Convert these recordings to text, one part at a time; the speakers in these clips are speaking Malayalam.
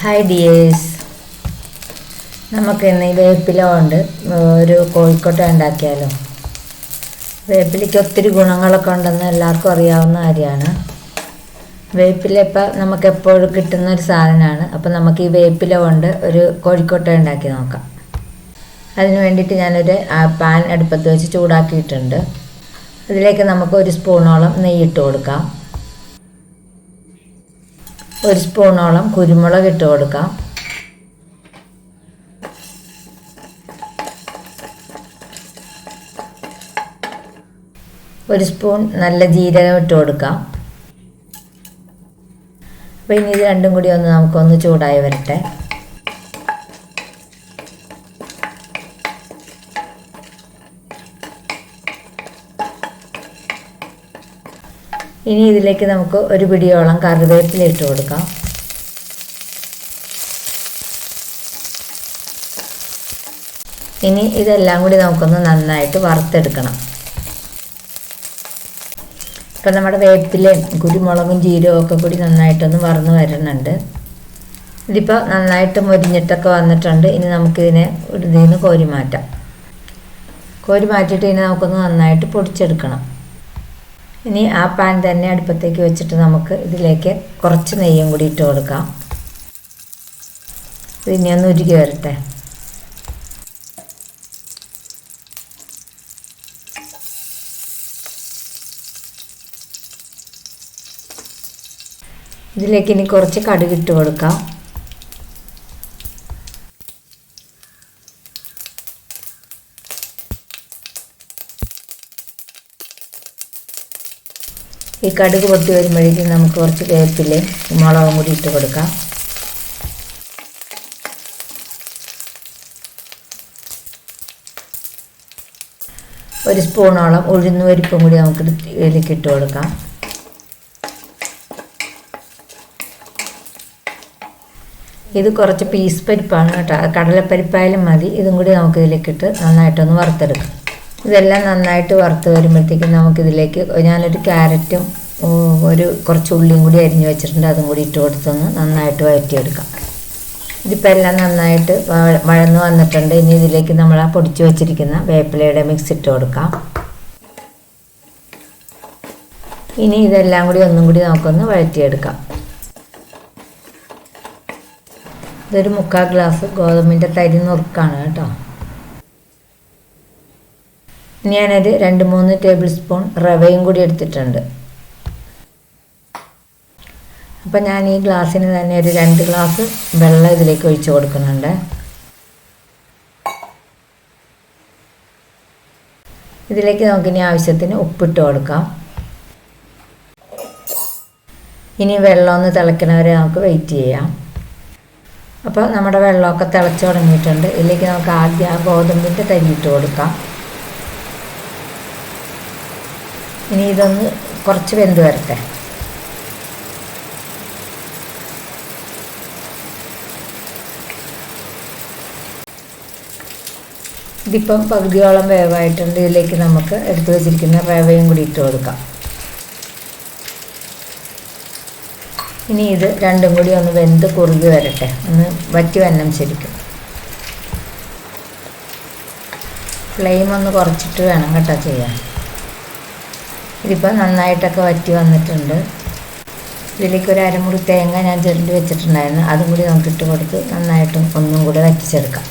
ഹായ് ഡിയേഴ്സ്, നമുക്കിന്ന് ഈ വേപ്പില കൊണ്ട് ഒരു കോഴിക്കോട്ട ഉണ്ടാക്കിയാലോ. വേപ്പിലയ്ക്ക് ഒത്തിരി ഗുണങ്ങളൊക്കെ ഉണ്ടെന്ന് എല്ലാവർക്കും അറിയാവുന്ന കാര്യമാണ്. വേപ്പില ഇപ്പം നമുക്ക് എപ്പോഴും കിട്ടുന്ന ഒരു സാധനമാണ്. അപ്പം നമുക്ക് ഈ വേപ്പില കൊണ്ട് ഒരു കോഴിക്കോട്ട ഉണ്ടാക്കി നോക്കാം. അതിന് വേണ്ടിയിട്ട് ഞാനൊരു പാൻ അടുപ്പത്ത് വെച്ച് ചൂടാക്കിയിട്ടുണ്ട്. അതിലേക്ക് നമുക്ക് ഒരു സ്പൂണോളം നെയ്യിട്ട് കൊടുക്കാം. ഒരു സ്പൂണോളം കുരുമുളക് ഇട്ട് കൊടുക്കാം. ഒരു സ്പൂൺ നല്ല ജീരകം ഇട്ട് കൊടുക്കാം. അപ്പോൾ ഇനി ഇത് രണ്ടും കൂടി നമുക്കൊന്ന് ചൂടായി വരട്ടെ. ഇനി ഇതിലേക്ക് നമുക്ക് ഒരു പിടിയോളം കറിവേപ്പില ഇട്ട് കൊടുക്കാം. ഇനി ഇതെല്ലാം കൂടി നമുക്കൊന്ന് നന്നായിട്ട് വറുത്തെടുക്കണം. ഇപ്പം നമ്മുടെ വേപ്പിലയും കുരുമുളകും ജീരകവും ഒക്കെ കൂടി നന്നായിട്ടൊന്ന് വറന്ന് വരുന്നുണ്ട്. ഇതിപ്പോൾ നന്നായിട്ട് മൊരിഞ്ഞിട്ടൊക്കെ വന്നിട്ടുണ്ട്. ഇനി നമുക്കിതിനെ ഇതിൽ നിന്ന് കോരി മാറ്റാം. കോരി മാറ്റിയിട്ട് ഇനി നമുക്കൊന്ന് നന്നായിട്ട് പൊടിച്ചെടുക്കണം. ഇനി ആ പാൻ തന്നെ അടുപ്പത്തേക്ക് വെച്ചിട്ട് നമുക്ക് ഇതിലേക്ക് കുറച്ച് നെയ്യും കൂടി ഇട്ട് കൊടുക്കാം. ഇതിനെ ഒന്ന് ഉരുകി വരട്ടെ. ഇതിലേക്ക് ഇനി കുറച്ച് കടുക് ഇട്ട് കൊടുക്കാം. ഈ കടുക് പൊട്ടി വരുമ്പോഴേക്കും നമുക്ക് കുറച്ച് വേപ്പിലയും മുളകും കൂടി ഇട്ട് കൊടുക്കാം. ഒരു സ്പൂണോളം ഉഴുന്നുപരിപ്പും കൂടി നമുക്ക് ഇതിലേക്ക് ഇട്ട് കൊടുക്കാം. ഇത് കുറച്ച് പീസ് പരിപ്പാണ് കേട്ടോ, കടലപ്പരിപ്പായാലും മതി. ഇതും കൂടി നമുക്ക് ഇതിലേക്കിട്ട് നന്നായിട്ടൊന്ന് വറുത്തെടുക്കാം. ഇതെല്ലാം നന്നായിട്ട് വറുത്ത് വരുമ്പോഴത്തേക്കും നമുക്കിതിലേക്ക് ഞാനൊരു ക്യാരറ്റും കുറച്ച് ഉള്ളിയും കൂടി അരിഞ്ഞ് വെച്ചിട്ടുണ്ട്. അതും കൂടി ഇട്ട് കൊടുത്തൊന്ന് നന്നായിട്ട് വഴറ്റിയെടുക്കാം. ഇതിപ്പോൾ എല്ലാം നന്നായിട്ട് വഴന്ന് വന്നിട്ടുണ്ട്. ഇനി ഇതിലേക്ക് നമ്മൾ ആ പൊടിച്ച് വെച്ചിരിക്കുന്ന വേപ്പിലയുടെ മിക്സ് ഇട്ട് കൊടുക്കാം. ഇനി ഇതെല്ലാം കൂടി ഒന്നും കൂടി നമുക്കൊന്ന് വഴറ്റിയെടുക്കാം. ഇതൊരു 3/4 ഗ്ലാസ് ഗോതമ്പിൻ്റെ തരി നുറുക്കാണ് കേട്ടോ. ഞാനൊരു 2-3 ടേബിൾ സ്പൂൺ റവയും കൂടി എടുത്തിട്ടുണ്ട്. അപ്പം ഞാൻ ഈ ഗ്ലാസ്സിന് തന്നെ ഒരു 2 ഗ്ലാസ് വെള്ളം ഇതിലേക്ക് ഒഴിച്ച് കൊടുക്കുന്നുണ്ട്. ഇതിലേക്ക് നമുക്കിനി ആവശ്യത്തിന് ഉപ്പിട്ട് കൊടുക്കാം. ഇനി വെള്ളം ഒന്ന് തിളയ്ക്കണവരെ നമുക്ക് വെയിറ്റ് ചെയ്യാം. അപ്പോൾ നമ്മുടെ വെള്ളമൊക്കെ തിളച്ച് തുടങ്ങിയിട്ടുണ്ട്. ഇതിലേക്ക് നമുക്ക് ആദ്യം ആ ഗോതമ്പിൻ്റെ തരി ഇട്ട് കൊടുക്കാം. ഇനി ഇതൊന്ന് കുറച്ച് വെന്ത് വരട്ടെ. ഇതിപ്പം പകുതിയോളം വേവായിട്ടുണ്ട്. ഇതിലേക്ക് നമുക്ക് എടുത്തു വച്ചിരിക്കുന്ന റവയും കൂടി ഇട്ട് കൊടുക്കാം. ഇനി ഇത് രണ്ടും കൂടി ഒന്ന് വെന്ത് കുറുകി വരട്ടെ, ഒന്ന് വറ്റി വന്നം ശരിക്കും. ഫ്ലെയിം ഒന്ന് കുറച്ചിട്ട് വേണം കേട്ടോ ചെയ്യാൻ. ഇതിപ്പോൾ നന്നായിട്ടൊക്കെ വറ്റി വന്നിട്ടുണ്ട്. ഇതിലേക്ക് ഒരു അരമുറി തേങ്ങ ഞാൻ ചിരണ്ടി വെച്ചിട്ടുണ്ടായിരുന്നു. അതും കൂടി നമുക്ക് ഇട്ട് കൊടുത്ത് നന്നായിട്ടും ഒന്നും കൂടി വറ്റിച്ചെടുക്കാം.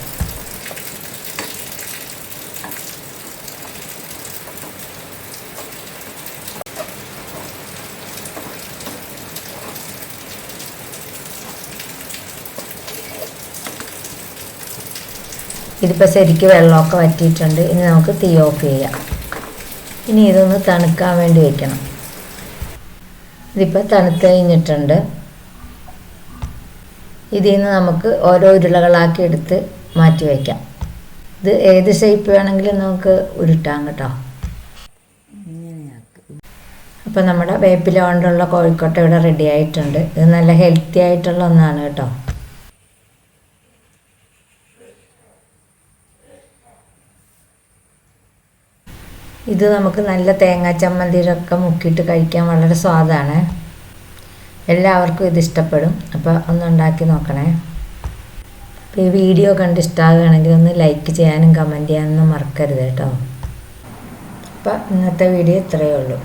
ഇതിപ്പോൾ ശരിക്കും വെള്ളമൊക്കെ വറ്റിയിട്ടുണ്ട്. ഇനി നമുക്ക് തീ ഓഫ് ചെയ്യാം. ഇനി ഇതൊന്ന് തണുക്കാൻ വേണ്ടി വയ്ക്കണം. ഇതിപ്പോൾ തണുത്ത് കഴിഞ്ഞിട്ടുണ്ട്. ഇതിൽ നിന്ന് നമുക്ക് ഓരോ ഉരുളകളാക്കി എടുത്ത് മാറ്റി വയ്ക്കാം. ഇത് ഏത് ഷേപ്പ് വേണമെങ്കിലും നമുക്ക് ഉരുട്ടാം കേട്ടോ. അപ്പോൾ നമ്മുടെ വേപ്പില കൊണ്ടുള്ള കോഴിക്കോട്ട ഇവിടെ റെഡി ആയിട്ടുണ്ട്. ഇത് നല്ല ഹെൽത്തി ആയിട്ടുള്ള ഒന്നാണ് കേട്ടോ. ഇത് നമുക്ക് നല്ല തേങ്ങാ ചമ്മന്തിയിലൊക്കെ മുക്കിയിട്ട് കഴിക്കാൻ വളരെ സ്വാദാണ്. എല്ലാവർക്കും ഇത് ഇഷ്ടപ്പെടും. അപ്പോൾ ഒന്ന് ഉണ്ടാക്കി നോക്കണേ. അപ്പോൾ ഈ വീഡിയോ കണ്ട് ഇഷ്ടമാകുകയാണെങ്കിൽ ഒന്ന് ലൈക്ക് ചെയ്യാനും കമൻറ്റ് ചെയ്യാനൊന്നും മറക്കരുത് കേട്ടോ. അപ്പോൾ ഇന്നത്തെ വീഡിയോ ഇത്രയേ ഉള്ളൂ.